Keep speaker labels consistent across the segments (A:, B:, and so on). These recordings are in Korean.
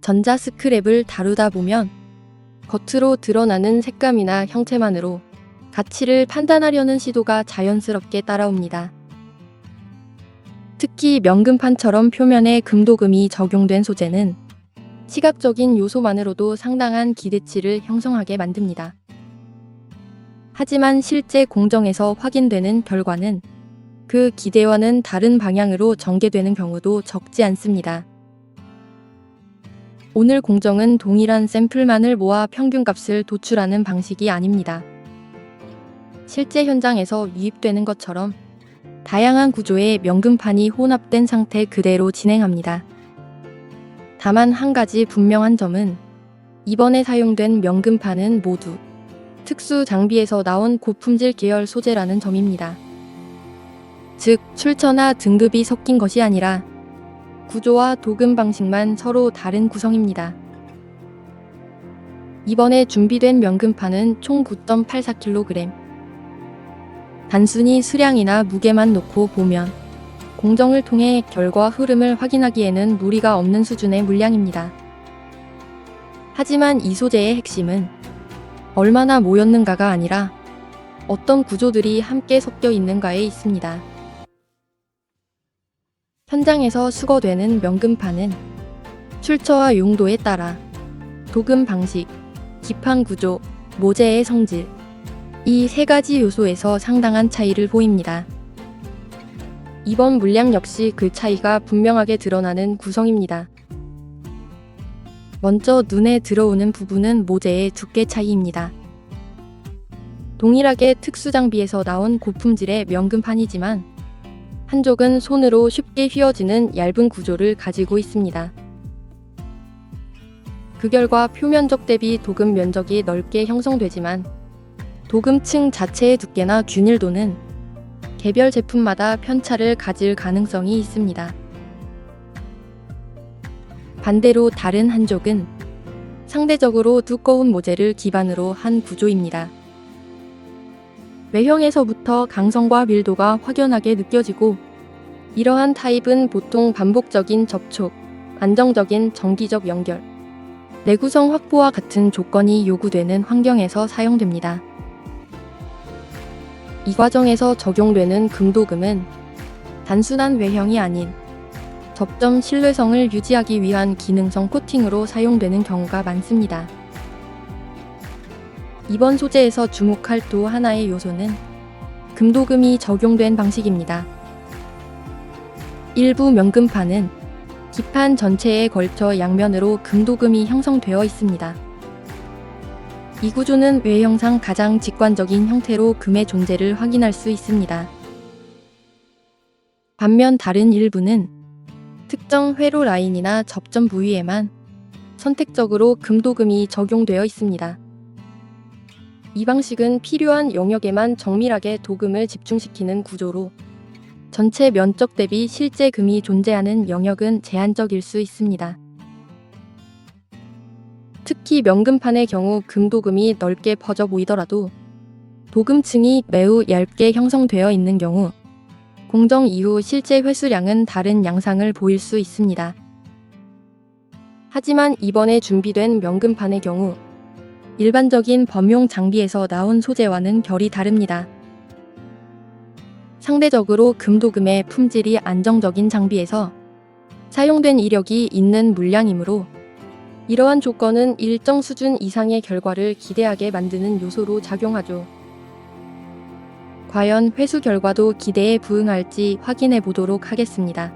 A: 전자 스크랩을 다루다 보면 겉으로 드러나는 색감이나 형태만으로 가치를 판단하려는 시도가 자연스럽게 따라옵니다. 특히 명금판처럼 표면에 금도금이 적용된 소재는 시각적인 요소만으로도 상당한 기대치를 형성하게 만듭니다. 하지만 실제 공정에서 확인되는 결과는 그 기대와는 다른 방향으로 전개되는 경우도 적지 않습니다. 오늘 공정은 동일한 샘플만을 모아 평균값을 도출하는 방식이 아닙니다. 실제 현장에서 유입되는 것처럼 다양한 구조의 명금판이 혼합된 상태 그대로 진행합니다. 다만 한 가지 분명한 점은 이번에 사용된 명금판은 모두 특수 장비에서 나온 고품질 계열 소재라는 점입니다. 즉, 출처나 등급이 섞인 것이 아니라 구조와 도금 방식만 서로 다른 구성입니다. 이번에 준비된 명금판은 총 9.84kg. 단순히 수량이나 무게만 놓고 보면 공정을 통해 결과 흐름을 확인하기에는 무리가 없는 수준의 물량입니다. 하지만 이 소재의 핵심은 얼마나 모였는가가 아니라 어떤 구조들이 함께 섞여 있는가에 있습니다. 현장에서 수거되는 명금판은 출처와 용도에 따라 도금 방식, 기판 구조, 모재의 성질, 이 세 가지 요소에서 상당한 차이를 보입니다. 이번 물량 역시 그 차이가 분명하게 드러나는 구성입니다. 먼저 눈에 들어오는 부분은 모재의 두께 차이입니다. 동일하게 특수장비에서 나온 고품질의 명금판이지만 한쪽은 손으로 쉽게 휘어지는 얇은 구조를 가지고 있습니다. 그 결과 표면적 대비 도금 면적이 넓게 형성되지만 도금층 자체의 두께나 균일도는 개별 제품마다 편차를 가질 가능성이 있습니다. 반대로 다른 한쪽은 상대적으로 두꺼운 모재를 기반으로 한 구조입니다. 외형에서부터 강성과 밀도가 확연하게 느껴지고 이러한 타입은 보통 반복적인 접촉, 안정적인 정기적 연결, 내구성 확보와 같은 조건이 요구되는 환경에서 사용됩니다. 이 과정에서 적용되는 금도금은 단순한 외형이 아닌 접점 신뢰성을 유지하기 위한 기능성 코팅으로 사용되는 경우가 많습니다. 이번 소재에서 주목할 또 하나의 요소는 금도금이 적용된 방식입니다. 일부 명금판은 기판 전체에 걸쳐 양면으로 금도금이 형성되어 있습니다. 이 구조는 외형상 가장 직관적인 형태로 금의 존재를 확인할 수 있습니다. 반면 다른 일부는 특정 회로 라인이나 접점 부위에만 선택적으로 금도금이 적용되어 있습니다. 이 방식은 필요한 영역에만 정밀하게 도금을 집중시키는 구조로 전체 면적 대비 실제 금이 존재하는 영역은 제한적일 수 있습니다. 특히 명금판의 경우 금도금이 넓게 퍼져 보이더라도 도금층이 매우 얇게 형성되어 있는 경우 공정 이후 실제 회수량은 다른 양상을 보일 수 있습니다. 하지만 이번에 준비된 명금판의 경우 일반적인 범용 장비에서 나온 소재와는 결이 다릅니다. 상대적으로 금도금의 품질이 안정적인 장비에서 사용된 이력이 있는 물량이므로 이러한 조건은 일정 수준 이상의 결과를 기대하게 만드는 요소로 작용하죠. 과연 회수 결과도 기대에 부응할지 확인해 보도록 하겠습니다.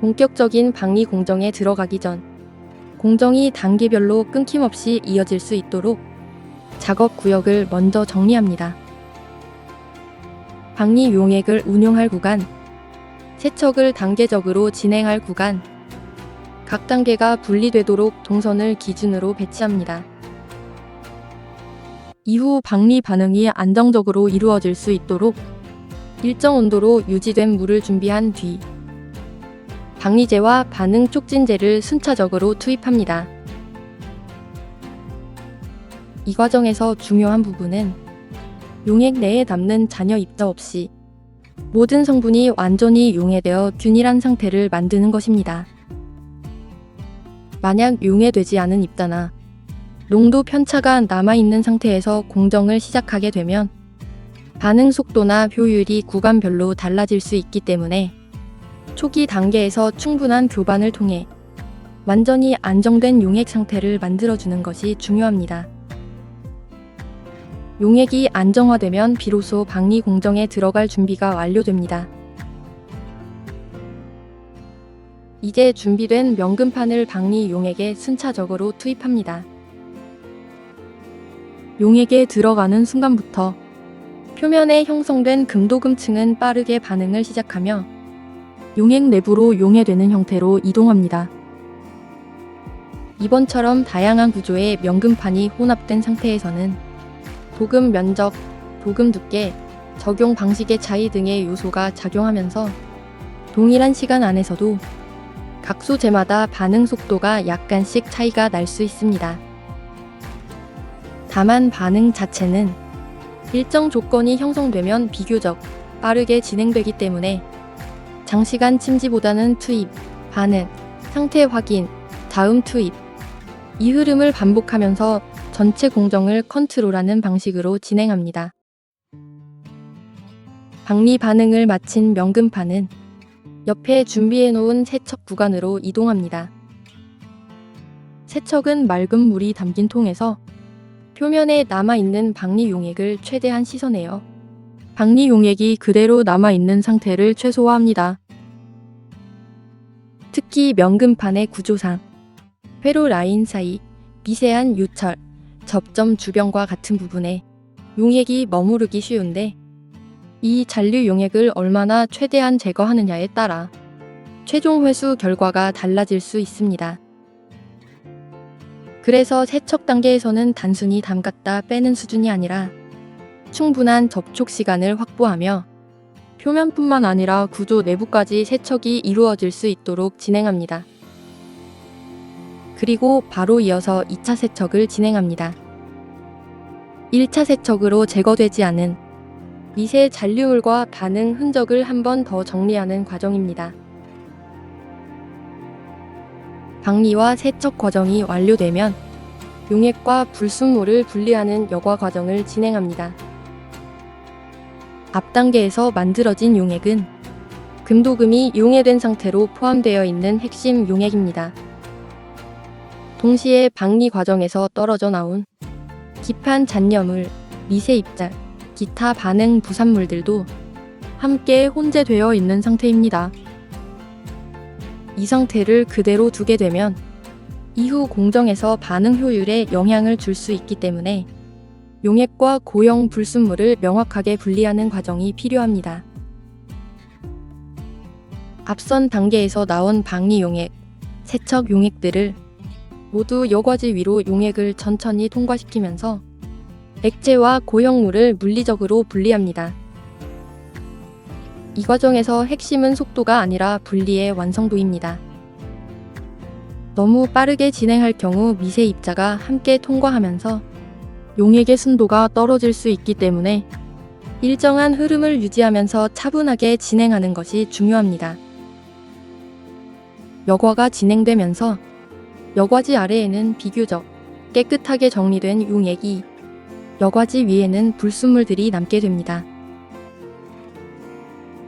A: 본격적인 방리 공정에 들어가기 전 공정이 단계별로 끊김없이 이어질 수 있도록 작업 구역을 먼저 정리합니다. 방리 용액을 운용할 구간, 세척을 단계적으로 진행할 구간, 각 단계가 분리되도록 동선을 기준으로 배치합니다. 이후 방리 반응이 안정적으로 이루어질 수 있도록 일정 온도로 유지된 물을 준비한 뒤 방리제와 반응 촉진제를 순차적으로 투입합니다. 이 과정에서 중요한 부분은 용액 내에 남는 잔여 입자 없이 모든 성분이 완전히 용해되어 균일한 상태를 만드는 것입니다. 만약 용해되지 않은 입자나 농도 편차가 남아있는 상태에서 공정을 시작하게 되면 반응 속도나 효율이 구간별로 달라질 수 있기 때문에 초기 단계에서 충분한 교반을 통해 완전히 안정된 용액 상태를 만들어주는 것이 중요합니다. 용액이 안정화되면 비로소 박리 공정에 들어갈 준비가 완료됩니다. 이제 준비된 명금판을 박리 용액에 순차적으로 투입합니다. 용액에 들어가는 순간부터 표면에 형성된 금도금층은 빠르게 반응을 시작하며 용액 내부로 용해되는 형태로 이동합니다. 이번처럼 다양한 구조의 명금판이 혼합된 상태에서는 도금 면적, 도금 두께, 적용 방식의 차이 등의 요소가 작용하면서 동일한 시간 안에서도 각 소재마다 반응 속도가 약간씩 차이가 날 수 있습니다. 다만 반응 자체는 일정 조건이 형성되면 비교적 빠르게 진행되기 때문에 장시간 침지보다는 투입, 반응, 상태 확인, 다음 투입, 이 흐름을 반복하면서 전체 공정을 컨트롤하는 방식으로 진행합니다. 박리 반응을 마친 명금판은 옆에 준비해 놓은 세척 구간으로 이동합니다. 세척은 맑은 물이 담긴 통에서 표면에 남아있는 박리 용액을 최대한 씻어내어 박리 용액이 그대로 남아있는 상태를 최소화합니다. 특히 명금판의 구조상 회로 라인 사이 미세한 유철, 접점 주변과 같은 부분에 용액이 머무르기 쉬운데 이 잔류 용액을 얼마나 최대한 제거하느냐에 따라 최종 회수 결과가 달라질 수 있습니다. 그래서 세척 단계에서는 단순히 담갔다 빼는 수준이 아니라 충분한 접촉 시간을 확보하며 표면뿐만 아니라 구조 내부까지 세척이 이루어질 수 있도록 진행합니다. 그리고 바로 이어서 2차 세척을 진행합니다. 1차 세척으로 제거되지 않은 미세 잔류물과 반응 흔적을 한 번 더 정리하는 과정입니다. 박리와 세척 과정이 완료되면 용액과 불순물을 분리하는 여과 과정을 진행합니다. 앞 단계에서 만들어진 용액은 금도금이 용해된 상태로 포함되어 있는 핵심 용액입니다. 동시에 박리 과정에서 떨어져 나온 기판 잔여물, 미세 입자, 기타 반응 부산물들도 함께 혼재되어 있는 상태입니다. 이 상태를 그대로 두게 되면 이후 공정에서 반응 효율에 영향을 줄 수 있기 때문에 용액과 고형 불순물을 명확하게 분리하는 과정이 필요합니다. 앞선 단계에서 나온 박리 용액, 세척 용액들을 모두 여과지 위로 용액을 천천히 통과시키면서 액체와 고형물을 물리적으로 분리합니다. 이 과정에서 핵심은 속도가 아니라 분리의 완성도입니다. 너무 빠르게 진행할 경우 미세 입자가 함께 통과하면서 용액의 순도가 떨어질 수 있기 때문에 일정한 흐름을 유지하면서 차분하게 진행하는 것이 중요합니다. 여과가 진행되면서 여과지 아래에는 비교적 깨끗하게 정리된 용액이 여과지 위에는 불순물들이 남게 됩니다.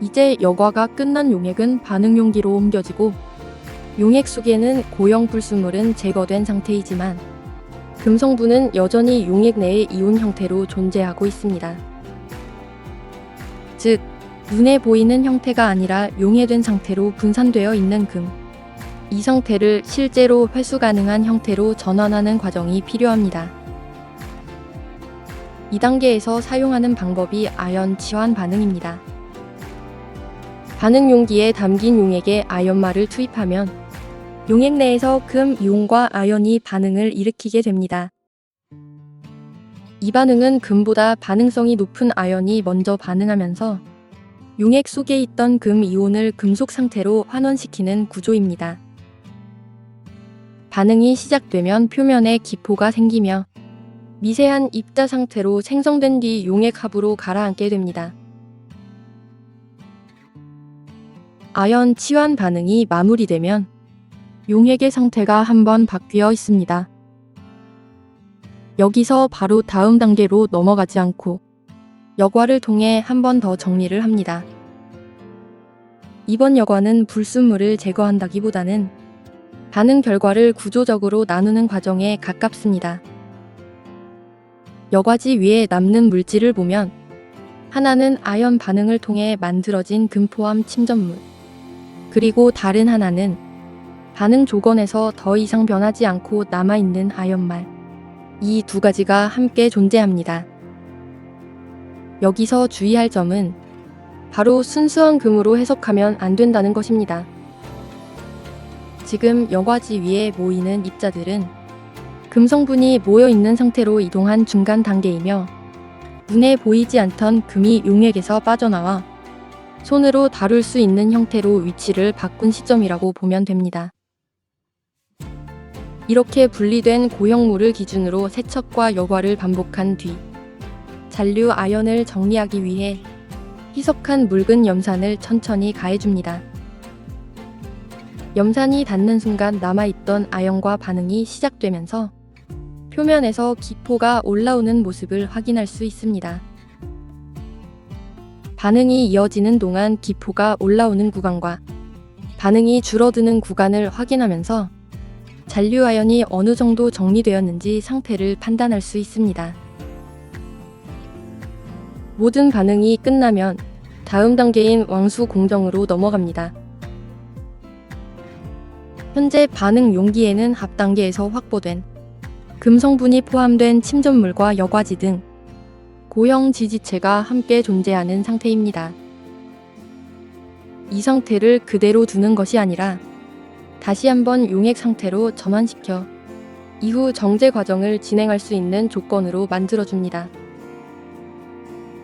A: 이제 여과가 끝난 용액은 반응 용기로 옮겨지고 용액 속에는 고형 불순물은 제거된 상태이지만 금성분은 여전히 용액 내의 이온 형태로 존재하고 있습니다. 즉, 눈에 보이는 형태가 아니라 용해된 상태로 분산되어 있는 금. 이 상태를 실제로 회수 가능한 형태로 전환하는 과정이 필요합니다. 이 단계에서 사용하는 방법이 아연 치환 반응입니다. 반응 용기에 담긴 용액에 아연말을 투입하면 용액 내에서 금 이온과 아연이 반응을 일으키게 됩니다. 이 반응은 금보다 반응성이 높은 아연이 먼저 반응하면서 용액 속에 있던 금 이온을 금속 상태로 환원시키는 구조입니다. 반응이 시작되면 표면에 기포가 생기며 미세한 입자 상태로 생성된 뒤 용액 합으로 가라앉게 됩니다. 아연 치환 반응이 마무리되면 용액의 상태가 한번 바뀌어 있습니다. 여기서 바로 다음 단계로 넘어가지 않고 여과를 통해 한 번 더 정리를 합니다. 이번 여과는 불순물을 제거한다기보다는 반응 결과를 구조적으로 나누는 과정에 가깝습니다. 여과지 위에 남는 물질을 보면 하나는 아연 반응을 통해 만들어진 금포암 침전물, 그리고 다른 하나는 반응 조건에서 더 이상 변하지 않고 남아있는 아연말, 이 두 가지가 함께 존재합니다. 여기서 주의할 점은 바로 순수한 금으로 해석하면 안 된다는 것입니다. 지금 여과지 위에 모이는 입자들은 금 성분이 모여있는 상태로 이동한 중간 단계이며 눈에 보이지 않던 금이 용액에서 빠져나와 손으로 다룰 수 있는 형태로 위치를 바꾼 시점이라고 보면 됩니다. 이렇게 분리된 고형물을 기준으로 세척과 여과를 반복한 뒤 잔류 아연을 정리하기 위해 희석한 묽은 염산을 천천히 가해줍니다. 염산이 닿는 순간 남아있던 아연과 반응이 시작되면서 표면에서 기포가 올라오는 모습을 확인할 수 있습니다. 반응이 이어지는 동안 기포가 올라오는 구간과 반응이 줄어드는 구간을 확인하면서 잔류 아연이 어느 정도 정리되었는지 상태를 판단할 수 있습니다. 모든 반응이 끝나면 다음 단계인 왕수 공정으로 넘어갑니다. 현재 반응 용기에는 앞 단계에서 확보된 금 성분이 포함된 침전물과 여과지 등 고형 지지체가 함께 존재하는 상태입니다. 이 상태를 그대로 두는 것이 아니라 다시 한번 용액 상태로 전환시켜 이후 정제 과정을 진행할 수 있는 조건으로 만들어줍니다.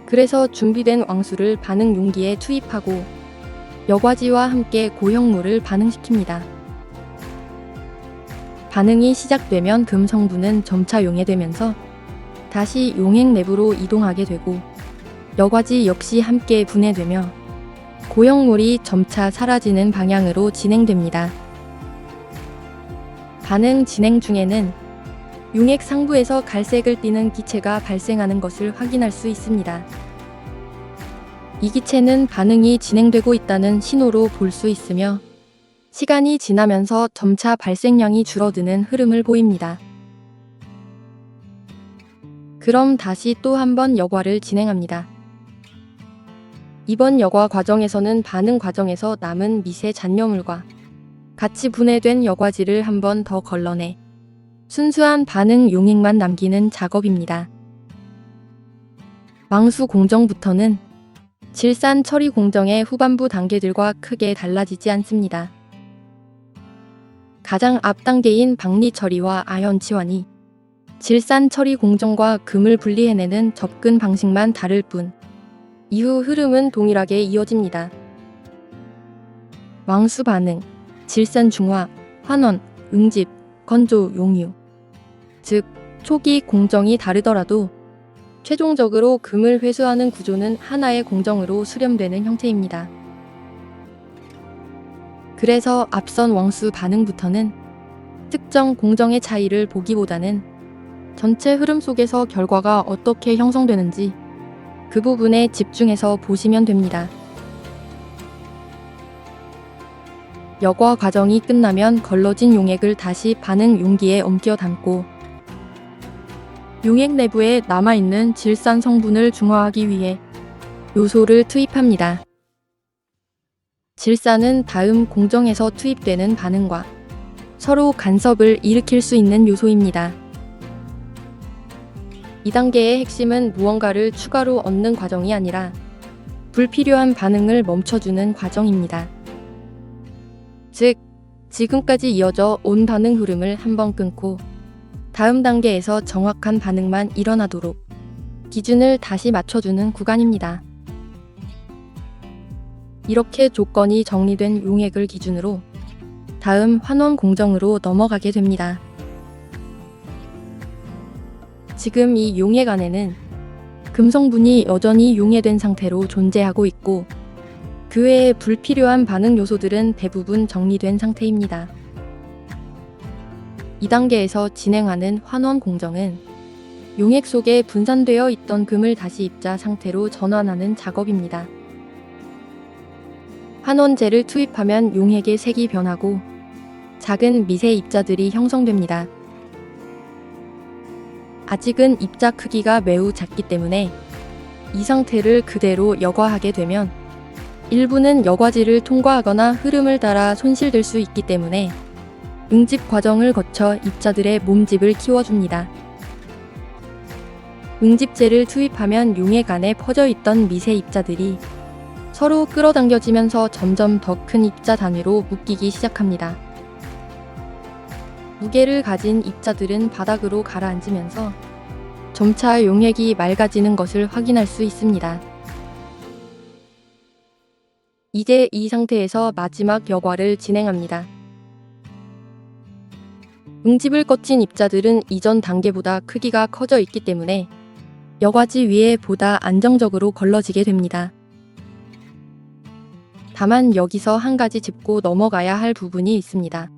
A: 그래서 준비된 왕수를 반응 용기에 투입하고 여과지와 함께 고형물을 반응시킵니다. 반응이 시작되면 금 성분은 점차 용해되면서 다시 용액 내부로 이동하게 되고 여과지 역시 함께 분해되며 고형물이 점차 사라지는 방향으로 진행됩니다. 반응 진행 중에는 용액 상부에서 갈색을 띠는 기체가 발생하는 것을 확인할 수 있습니다. 이 기체는 반응이 진행되고 있다는 신호로 볼 수 있으며 시간이 지나면서 점차 발생량이 줄어드는 흐름을 보입니다. 그럼 다시 또 한 번 여과를 진행합니다. 이번 여과 과정에서는 반응 과정에서 남은 미세 잔여물과 같이 분해된 여과지를 한 번 더 걸러내 순수한 반응 용액만 남기는 작업입니다. 왕수 공정부터는 질산 처리 공정의 후반부 단계들과 크게 달라지지 않습니다. 가장 앞 단계인 박리 처리와 아연 치환이 질산 처리 공정과 금을 분리해내는 접근 방식만 다를 뿐 이후 흐름은 동일하게 이어집니다. 왕수 반응, 질산 중화, 환원, 응집, 건조, 용유. 즉, 초기 공정이 다르더라도 최종적으로 금을 회수하는 구조는 하나의 공정으로 수렴되는 형태입니다. 그래서 앞선 왕수 반응부터는 특정 공정의 차이를 보기보다는 전체 흐름 속에서 결과가 어떻게 형성되는지 그 부분에 집중해서 보시면 됩니다. 여과 과정이 끝나면 걸러진 용액을 다시 반응 용기에 옮겨 담고 용액 내부에 남아있는 질산 성분을 중화하기 위해 요소를 투입합니다. 질산은 다음 공정에서 투입되는 반응과 서로 간섭을 일으킬 수 있는 요소입니다. 이 단계의 핵심은 무언가를 추가로 얻는 과정이 아니라 불필요한 반응을 멈춰주는 과정입니다. 즉, 지금까지 이어져 온 반응 흐름을 한번 끊고 다음 단계에서 정확한 반응만 일어나도록 기준을 다시 맞춰주는 구간입니다. 이렇게 조건이 정리된 용액을 기준으로 다음 환원 공정으로 넘어가게 됩니다. 지금 이 용액 안에는 금 성분이 여전히 용해된 상태로 존재하고 있고 그 외에 불필요한 반응 요소들은 대부분 정리된 상태입니다. 2단계에서 진행하는 환원 공정은 용액 속에 분산되어 있던 금을 다시 입자 상태로 전환하는 작업입니다. 환원제를 투입하면 용액의 색이 변하고 작은 미세 입자들이 형성됩니다. 아직은 입자 크기가 매우 작기 때문에 이 상태를 그대로 여과하게 되면 일부는 여과지를 통과하거나 흐름을 따라 손실될 수 있기 때문에 응집 과정을 거쳐 입자들의 몸집을 키워줍니다. 응집제를 투입하면 용액 안에 퍼져 있던 미세 입자들이 서로 끌어당겨지면서 점점 더 큰 입자 단위로 묶이기 시작합니다. 무게를 가진 입자들은 바닥으로 가라앉으면서 점차 용액이 맑아지는 것을 확인할 수 있습니다. 이제 이 상태에서 마지막 여과를 진행합니다. 응집을 거친 입자들은 이전 단계보다 크기가 커져 있기 때문에 여과지 위에 보다 안정적으로 걸러지게 됩니다. 다만 여기서 한 가지 짚고 넘어가야 할 부분이 있습니다.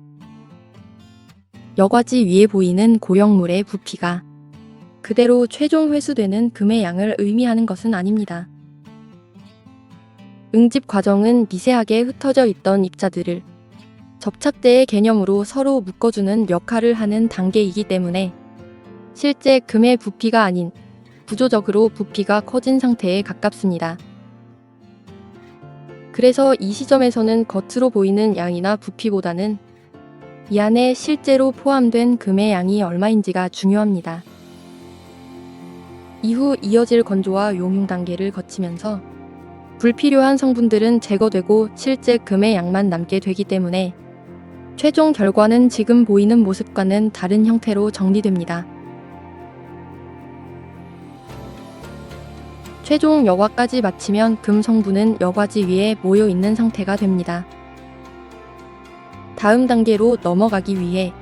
A: 여과지 위에 보이는 고형물의 부피가 그대로 최종 회수되는 금의 양을 의미하는 것은 아닙니다. 응집 과정은 미세하게 흩어져 있던 입자들을 접착대의 개념으로 서로 묶어주는 역할을 하는 단계이기 때문에 실제 금의 부피가 아닌 구조적으로 부피가 커진 상태에 가깝습니다. 그래서 이 시점에서는 겉으로 보이는 양이나 부피보다는 이 안에 실제로 포함된 금의 양이 얼마인지가 중요합니다. 이후 이어질 건조와 용융 단계를 거치면서 불필요한 성분들은 제거되고 실제 금의 양만 남게 되기 때문에 최종 결과는 지금 보이는 모습과는 다른 형태로 정리됩니다. 최종 여과까지 마치면 금 성분은 여과지 위에 모여 있는 상태가 됩니다. 다음 단계로 넘어가기 위해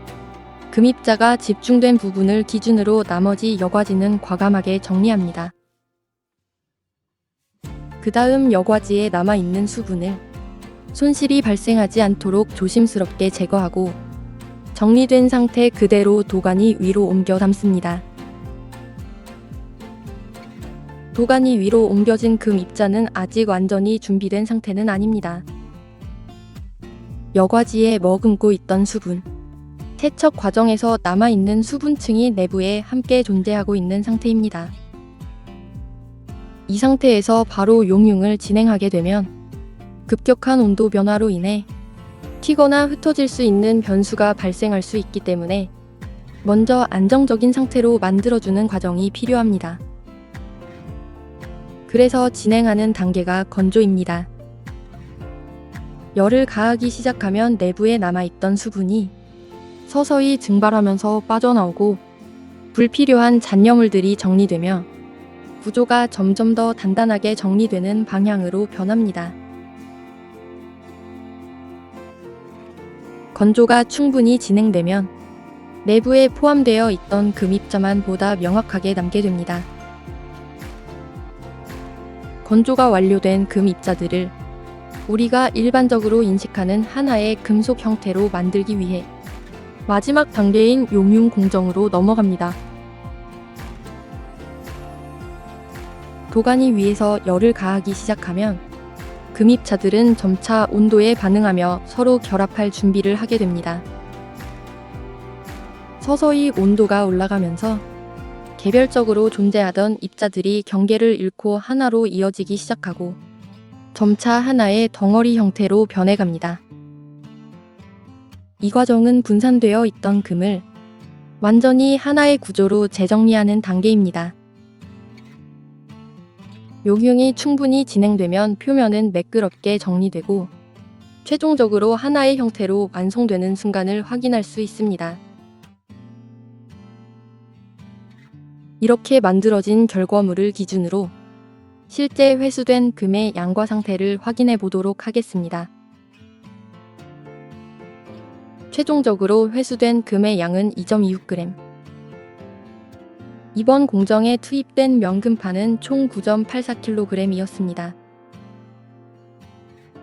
A: 금입자가 집중된 부분을 기준으로 나머지 여과지는 과감하게 정리합니다. 그 다음 여과지에 남아있는 수분을 손실이 발생하지 않도록 조심스럽게 제거하고 정리된 상태 그대로 도가니 위로 옮겨 담습니다. 도가니 위로 옮겨진 금 입자는 아직 완전히 준비된 상태는 아닙니다. 여과지에 머금고 있던 수분, 세척 과정에서 남아있는 수분층이 내부에 함께 존재하고 있는 상태입니다. 이 상태에서 바로 용융을 진행하게 되면 급격한 온도 변화로 인해 튀거나 흩어질 수 있는 변수가 발생할 수 있기 때문에 먼저 안정적인 상태로 만들어주는 과정이 필요합니다. 그래서 진행하는 단계가 건조입니다. 열을 가하기 시작하면 내부에 남아있던 수분이 서서히 증발하면서 빠져나오고 불필요한 잔여물들이 정리되며 구조가 점점 더 단단하게 정리되는 방향으로 변합니다. 건조가 충분히 진행되면 내부에 포함되어 있던 금입자만 보다 명확하게 남게 됩니다. 건조가 완료된 금입자들을 우리가 일반적으로 인식하는 하나의 금속 형태로 만들기 위해 마지막 단계인 용융 공정으로 넘어갑니다. 도가니 위에서 열을 가하기 시작하면 금입자들은 점차 온도에 반응하며 서로 결합할 준비를 하게 됩니다. 서서히 온도가 올라가면서 개별적으로 존재하던 입자들이 경계를 잃고 하나로 이어지기 시작하고 점차 하나의 덩어리 형태로 변해갑니다. 이 과정은 분산되어 있던 금을 완전히 하나의 구조로 재정리하는 단계입니다. 용융이 충분히 진행되면 표면은 매끄럽게 정리되고 최종적으로 하나의 형태로 완성되는 순간을 확인할 수 있습니다. 이렇게 만들어진 결과물을 기준으로 실제 회수된 금의 양과 상태를 확인해 보도록 하겠습니다. 최종적으로 회수된 금의 양은 2.26g. 이번 공정에 투입된 명금판은 총 9.84kg이었습니다.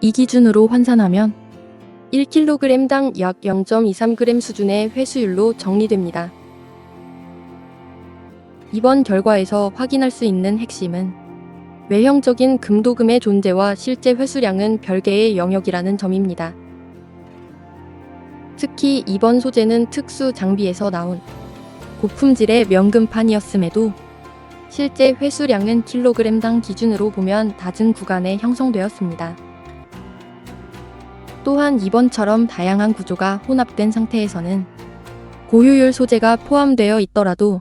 A: 이 기준으로 환산하면 1kg당 약 0.23g 수준의 회수율로 정리됩니다. 이번 결과에서 확인할 수 있는 핵심은 외형적인 금도금의 존재와 실제 회수량은 별개의 영역이라는 점입니다. 특히 이번 소재는 특수 장비에서 나온 고품질의 명금판이었음에도 실제 회수량은 킬로그램당 기준으로 보면 낮은 구간에 형성되었습니다. 또한 이번처럼 다양한 구조가 혼합된 상태에서는 고효율 소재가 포함되어 있더라도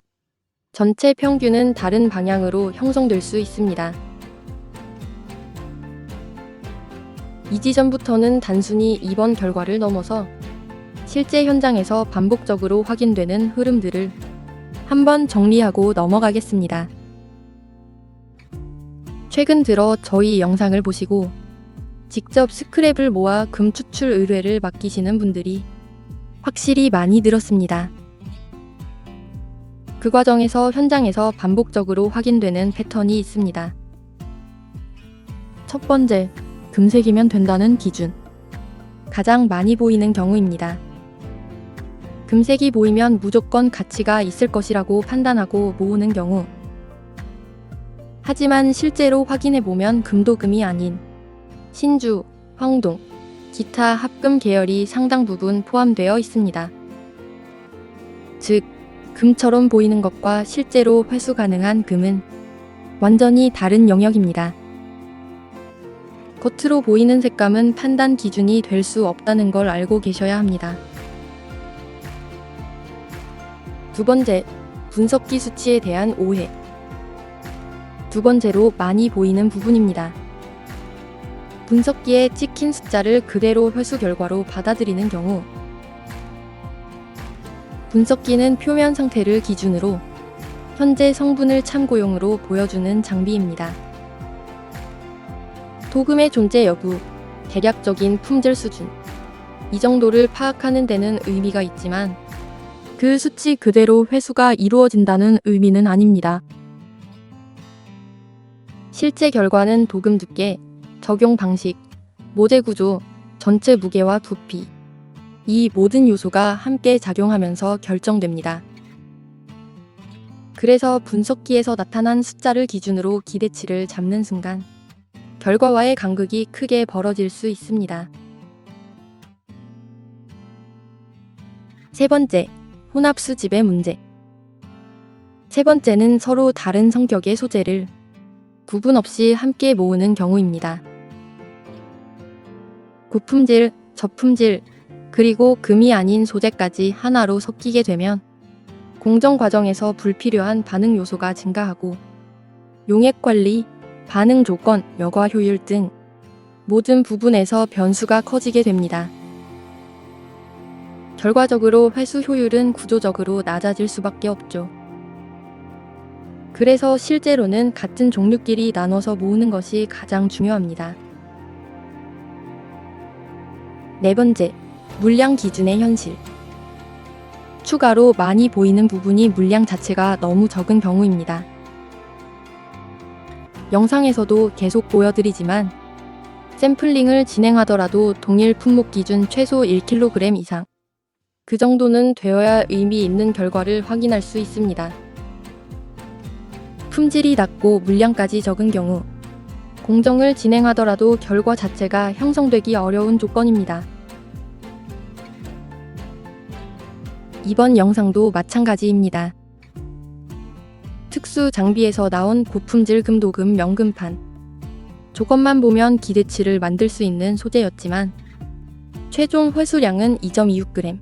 A: 전체 평균은 다른 방향으로 형성될 수 있습니다. 이 지점부터는 단순히 이번 결과를 넘어서 실제 현장에서 반복적으로 확인되는 흐름들을 한번 정리하고 넘어가겠습니다. 최근 들어 저희 영상을 보시고 직접 스크랩을 모아 금 추출 의뢰를 맡기시는 분들이 확실히 많이 늘었습니다. 그 과정에서 현장에서 반복적으로 확인되는 패턴이 있습니다. 첫 번째, 금색이면 된다는 기준. 가장 많이 보이는 경우입니다. 금색이 보이면 무조건 가치가 있을 것이라고 판단하고 모으는 경우. 하지만 실제로 확인해보면 금도금이 아닌 신주, 황동, 기타 합금 계열이 상당 부분 포함되어 있습니다. 즉, 금처럼 보이는 것과 실제로 회수 가능한 금은 완전히 다른 영역입니다. 겉으로 보이는 색감은 판단 기준이 될 수 없다는 걸 알고 계셔야 합니다. 두 번째, 분석기 수치에 대한 오해. 두 번째로 많이 보이는 부분입니다. 분석기에 찍힌 숫자를 그대로 회수 결과로 받아들이는 경우, 분석기는 표면 상태를 기준으로 현재 성분을 참고용으로 보여주는 장비입니다. 도금의 존재 여부, 대략적인 품질 수준, 이 정도를 파악하는 데는 의미가 있지만 그 수치 그대로 회수가 이루어진다는 의미는 아닙니다. 실제 결과는 도금 두께, 적용 방식, 모재 구조, 전체 무게와 부피, 이 모든 요소가 함께 작용하면서 결정됩니다. 그래서 분석기에서 나타난 숫자를 기준으로 기대치를 잡는 순간 결과와의 간극이 크게 벌어질 수 있습니다. 세 번째, 혼합 수집의 문제. 세 번째는 서로 다른 성격의 소재를 구분 없이 함께 모으는 경우입니다. 고품질, 저품질, 그리고 금이 아닌 소재까지 하나로 섞이게 되면 공정 과정에서 불필요한 반응 요소가 증가하고 용액 관리, 반응 조건, 여과 효율 등 모든 부분에서 변수가 커지게 됩니다. 결과적으로 회수 효율은 구조적으로 낮아질 수밖에 없죠. 그래서 실제로는 같은 종류끼리 나눠서 모으는 것이 가장 중요합니다. 네 번째, 물량 기준의 현실. 추가로 많이 보이는 부분이 물량 자체가 너무 적은 경우입니다. 영상에서도 계속 보여드리지만 샘플링을 진행하더라도 동일 품목 기준 최소 1kg 이상, 그 정도는 되어야 의미 있는 결과를 확인할 수 있습니다. 품질이 낮고 물량까지 적은 경우 공정을 진행하더라도 결과 자체가 형성되기 어려운 조건입니다. 이번 영상도 마찬가지입니다. 특수 장비에서 나온 고품질 금도금 명금판. 조건만 보면 기대치를 만들 수 있는 소재였지만 최종 회수량은 2.26g.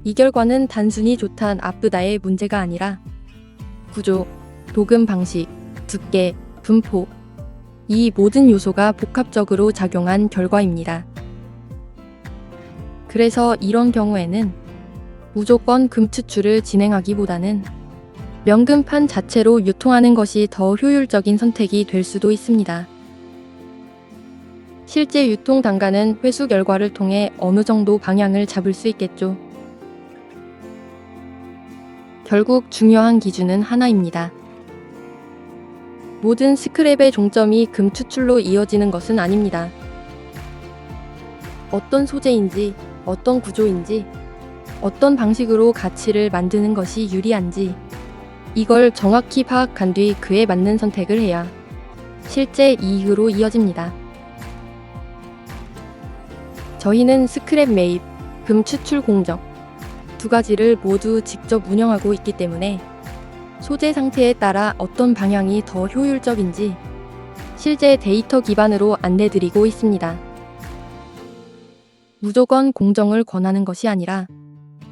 A: 이 결과는 단순히 좋다 나쁘다의 문제가 아니라 구조, 도금 방식, 두께, 분포, 이 모든 요소가 복합적으로 작용한 결과입니다. 그래서 이런 경우에는 무조건 금 추출을 진행하기보다는 명금판 자체로 유통하는 것이 더 효율적인 선택이 될 수도 있습니다. 실제 유통 단가는 회수 결과를 통해 어느 정도 방향을 잡을 수 있겠죠. 결국 중요한 기준은 하나입니다. 모든 스크랩의 종점이 금 추출로 이어지는 것은 아닙니다. 어떤 소재인지, 어떤 구조인지, 어떤 방식으로 가치를 만드는 것이 유리한지, 이걸 정확히 파악한 뒤 그에 맞는 선택을 해야 실제 이익으로 이어집니다. 저희는 스크랩 매입, 금 추출 공정 두 가지를 모두 직접 운영하고 있기 때문에 소재 상태에 따라 어떤 방향이 더 효율적인지 실제 데이터 기반으로 안내드리고 있습니다. 무조건 공정을 권하는 것이 아니라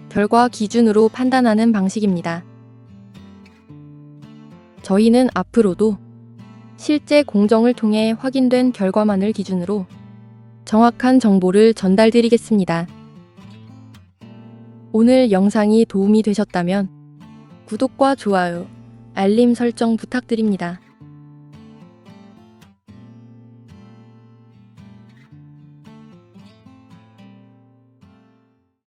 A: 결과 기준으로 판단하는 방식입니다. 저희는 앞으로도 실제 공정을 통해 확인된 결과만을 기준으로 정확한 정보를 전달드리겠습니다. 오늘 영상이 도움이 되셨다면 구독과 좋아요, 알림 설정 부탁드립니다.